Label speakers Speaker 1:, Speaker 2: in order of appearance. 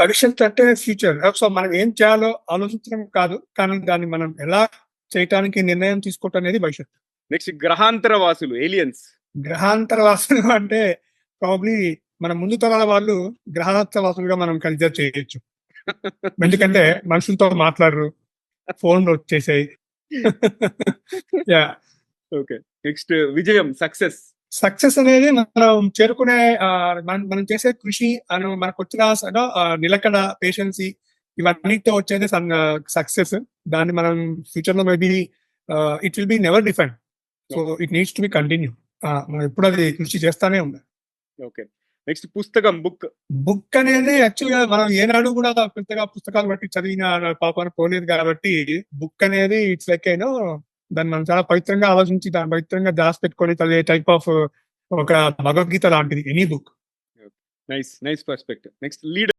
Speaker 1: భవిష్యత్ అంటే future. So, మనం ఏం చేయాలో ఆలోచించడం కాదు. కానీ దాన్ని మనం ఎలా చేయటానికి నిర్ణయం తీసుకోవటం అనేది భవిష్యత్తు.
Speaker 2: నెక్స్ట్ గ్రహాంతర వాసులు, ఏలియన్స్.
Speaker 1: గ్రహాంతర వాసులు అంటే ప్రాబబ్లీ మన ముందు తరాల వాళ్ళు గ్రహాంతర వాసులుగా మనం కన్సిడర్ చేయొచ్చు. ఎందుకంటే మనుషులతో మాట్లాడరు, ఫోన్లు వచ్చేసాయి. Yeah
Speaker 2: okay. నెక్స్ట్ విజయం, సక్సెస్.
Speaker 1: సక్సెస్ అనేది మనం చేరుకునే మనం చేసే కృషి మనకు వచ్చిన నిలకడ, పేషెన్సీ ఇవన్నిటితో వచ్చేది సక్సెస్. దాన్ని మనం ఫ్యూచర్ లో maybe it will be never define. So it needs to be continue. మనం ఎప్పుడు అది కృషి చేస్తానే ఉండాలి.
Speaker 2: ఓకే. నెక్స్ట్ పుస్తకం, బుక్.
Speaker 1: బుక్ అనేది యాక్చువల్ గా మనం ఏనాడు కూడా పెద్దగా పుస్తకాలు బట్టి చదివిన పాపాన్ని పోలేదు కాబట్టి బుక్ అనేది ఇట్స్ లైక్ దాన్ని మనం చాలా పవిత్రంగా ఆలోచించి దాన్ని పవిత్రంగా దాచి పెట్టుకొని చదివే టైప్ ఆఫ్ ఒక భగవద్గీత లాంటిది any book.
Speaker 2: Nice perspective. Next leader.